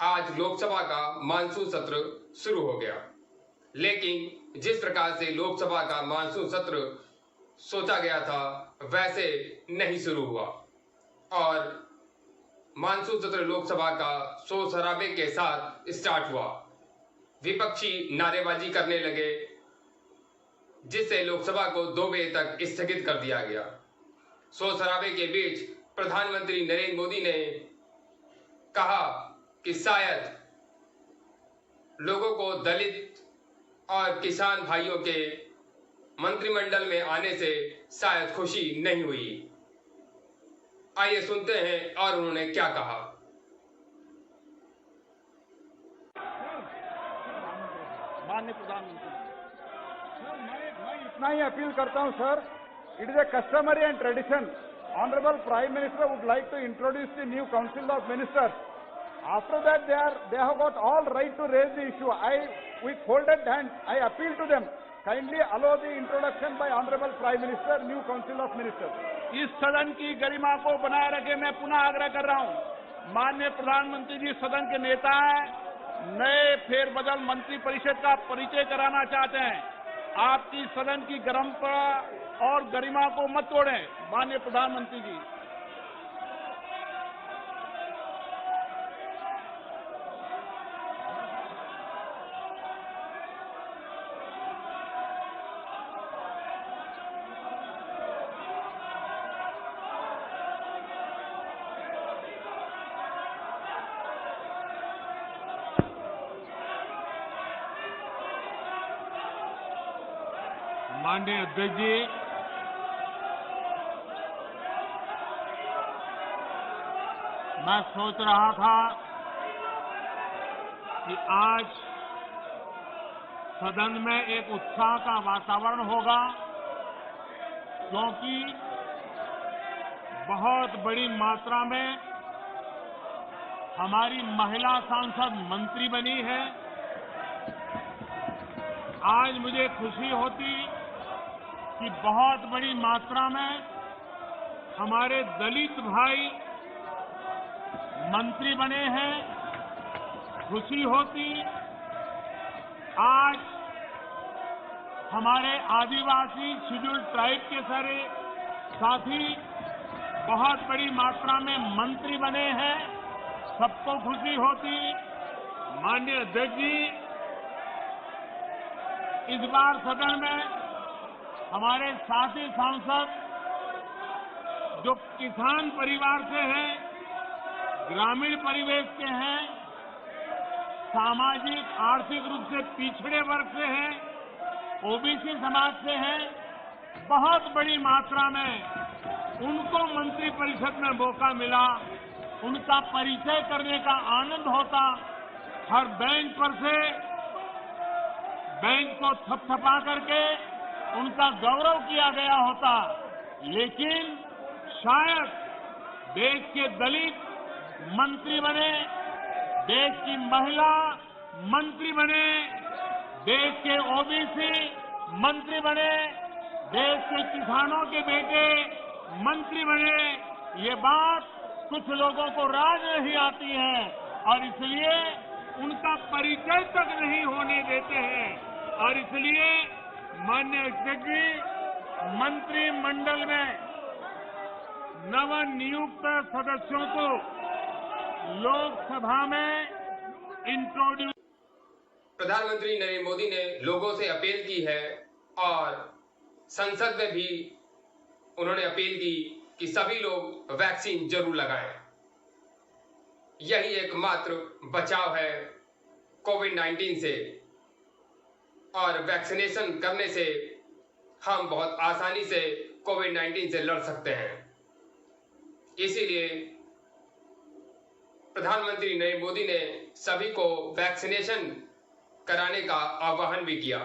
आज लोकसभा का मानसून सत्र शुरू हो गया, लेकिन जिस प्रकार से लोकसभा का मानसून सत्र सोचा गया था वैसे नहीं शुरू हुआ और मानसून सत्र लोकसभा का शोर शराबे के साथ स्टार्ट हुआ। विपक्षी नारेबाजी करने लगे, जिससे लोकसभा को 2 बजे तक स्थगित कर दिया गया। शोर शराबे के बीच प्रधानमंत्री नरेंद्र मोदी ने कहा कि शायद लोगों को दलित और किसान भाइयों के मंत्रिमंडल में आने से शायद खुशी नहीं हुई। आइए सुनते हैं और उन्होंने क्या कहा। माननीय प्रधानमंत्री सर, मैं इतना ही अपील करता हूं sir, it is a customary and tradition, honourable prime minister would like to introduce the new council of ministers. After that, they have got all right to raise the issue. With folded hands, I appeal to them. Kindly allow the introduction by Honorable Prime Minister, new Council of Ministers. इस सदन की गरिमा को बनाए रखे मैं पुनः आग्रह कर रहा हूं। माननीय प्रधानमंत्री जी सदन के नेता हैं, नए फेरबदल मंत्रिपरिषद का परिचय कराना चाहते हैं। आपकी सदन की परंपरा और गरिमा को मत तोड़ें। माननीय प्रधानमंत्री जी, माननीय अध्यक्ष जी, मैं सोच रहा था कि आज सदन में एक उत्साह का वातावरण होगा, क्योंकि बहुत बड़ी मात्रा में हमारी महिला सांसद मंत्री बनी है। आज मुझे खुशी होती कि बहुत बड़ी मात्रा में हमारे दलित भाई मंत्री बने हैं। खुशी होती आज हमारे आदिवासी शेड्यूल्ड ट्राइब के सारे साथी बहुत बड़ी मात्रा में मंत्री बने हैं, सबको खुशी होती। माननीय अध्यक्ष जी, इस बार सदन में हमारे साथी सांसद जो किसान परिवार से हैं, ग्रामीण परिवेश के हैं, सामाजिक आर्थिक रूप से पिछड़े वर्ग से हैं, ओबीसी समाज से हैं, बहुत बड़ी मात्रा में उनको मंत्रिपरिषद में मौका मिला। उनका परिचय करने का आनंद होता। हर बेंच पर से बेंच को थपथपा करके उनका गौरव किया गया होता, लेकिन शायद देश के दलित मंत्री बने, देश की महिला मंत्री बने, देश के ओबीसी मंत्री बने, देश के किसानों के बेटे मंत्री बने। ये बात कुछ लोगों को राज नहीं आती है और इसलिए उनका परिचय तक नहीं होने देते हैं। और इसलिए माननीय अध्यक्ष जी, मंत्रिमंडल में नवनियुक्त सदस्यों को लोकसभा में इंट्रोड्यूस। प्रधानमंत्री नरेंद्र मोदी ने लोगों से अपील की है और संसद में भी उन्होंने अपील की कि सभी लोग वैक्सीन जरूर लगाएं। यही एकमात्र बचाव है कोविड-19 से और वैक्सीनेशन करने से हम बहुत आसानी से कोविड-19 से लड़ सकते हैं। इसीलिए प्रधानमंत्री नरेंद्र मोदी ने सभी को वैक्सीनेशन कराने का आह्वान भी किया।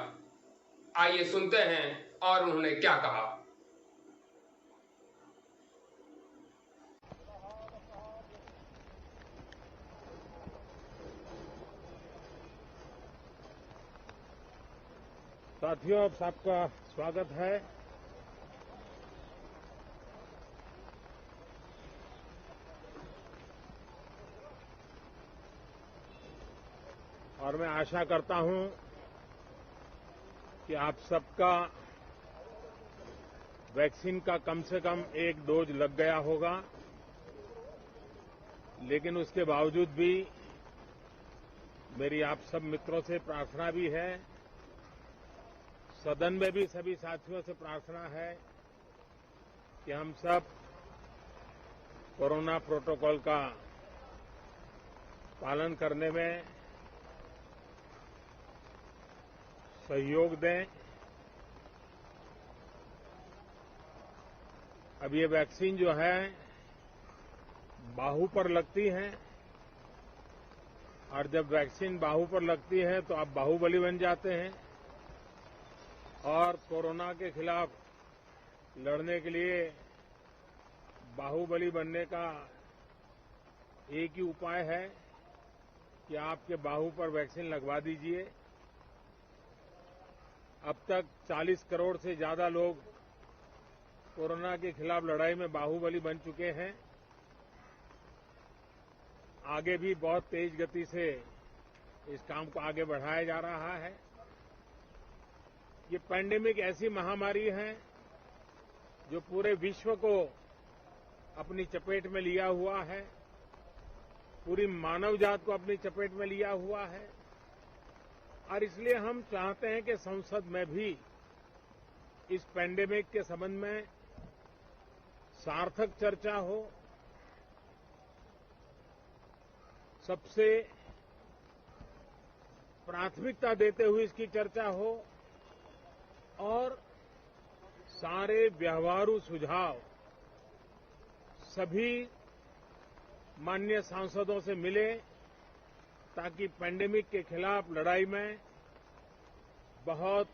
आइए सुनते हैं और उन्होंने क्या कहा। साथियों, आप सबका स्वागत है। और मैं आशा करता हूं कि आप सबका वैक्सीन का कम से कम एक डोज लग गया होगा, लेकिन उसके बावजूद भी मेरी आप सब मित्रों से प्रार्थना भी है, सदन में भी सभी साथियों से प्रार्थना है कि हम सब कोरोना प्रोटोकॉल का पालन करने में सहयोग दें। अब ये वैक्सीन जो है बाहू पर लगती है और जब वैक्सीन बाहू पर लगती है तो आप बाहुबली बन जाते हैं और कोरोना के खिलाफ लड़ने के लिए बाहुबली बनने का एक ही उपाय है कि आपके बाहू पर वैक्सीन लगवा दीजिए। अब तक 40 करोड़ से ज्यादा लोग कोरोना के खिलाफ लड़ाई में बाहुबली बन चुके हैं। आगे भी बहुत तेज गति से इस काम को आगे बढ़ाया जा रहा है। ये पैंडेमिक ऐसी महामारी है जो पूरे विश्व को अपनी चपेट में लिया हुआ है, पूरी मानव जात को अपनी चपेट में लिया हुआ है और इसलिए हम चाहते हैं कि संसद में भी इस पैंडेमिक के संबंध में सार्थक चर्चा हो, सबसे प्राथमिकता देते हुए इसकी चर्चा हो और सारे व्यवहारू सुझाव सभी माननीय सांसदों से मिले ताकि पैंडेमिक के खिलाफ लड़ाई में बहुत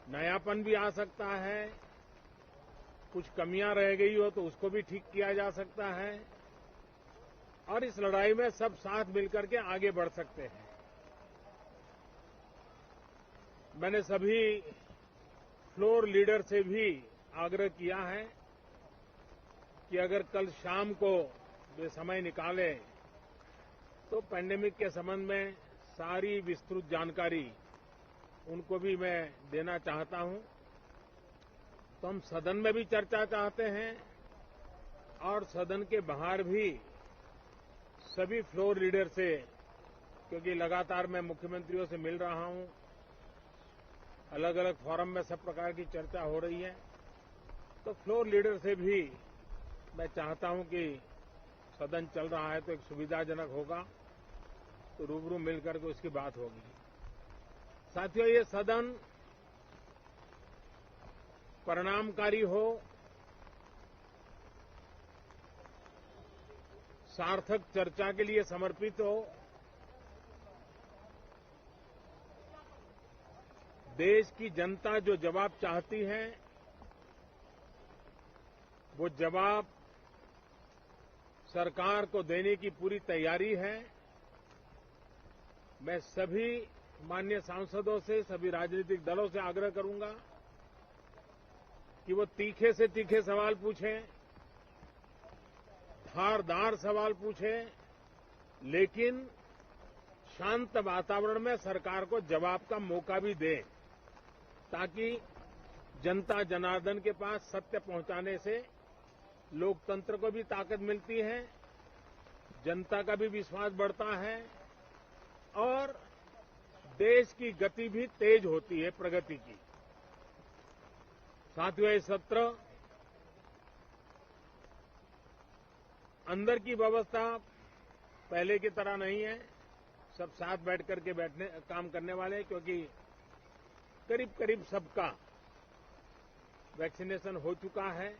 नयापन भी आ सकता है, कुछ कमियां रह गई हो तो उसको भी ठीक किया जा सकता है और इस लड़ाई में सब साथ मिलकर के आगे बढ़ सकते हैं। मैंने सभी फ्लोर लीडर से भी आग्रह किया है कि अगर कल शाम को वे समय निकालें तो पैंडेमिक के संबंध में सारी विस्तृत जानकारी उनको भी मैं देना चाहता हूं। तो हम सदन में भी चर्चा चाहते हैं और सदन के बाहर भी सभी फ्लोर लीडर से, क्योंकि लगातार मैं मुख्यमंत्रियों से मिल रहा हूं, अलग अलग फोरम में सब प्रकार की चर्चा हो रही है, तो फ्लोर लीडर से भी मैं चाहता हूं कि सदन चल रहा है तो एक सुविधाजनक होगा तो रूबरू मिलकर के उसकी बात होगी। साथियों, ये सदन परिणामकारी हो, सार्थक चर्चा के लिए समर्पित हो, देश की जनता जो जवाब चाहती है वो जवाब सरकार को देने की पूरी तैयारी है। मैं सभी माननीय सांसदों से, सभी राजनीतिक दलों से आग्रह करूंगा कि वो तीखे से तीखे सवाल पूछें, धारदार सवाल पूछें, लेकिन शांत वातावरण में सरकार को जवाब का मौका भी दें ताकि जनता जनार्दन के पास सत्य पहुंचाने से लोकतंत्र को भी ताकत मिलती है, जनता का भी विश्वास बढ़ता है और देश की गति भी तेज होती है प्रगति की। साथियों, ये सत्र अंदर की व्यवस्था पहले की तरह नहीं है, सब साथ बैठ करके काम करने वाले हैं, क्योंकि करीब करीब सबका वैक्सीनेशन हो चुका है।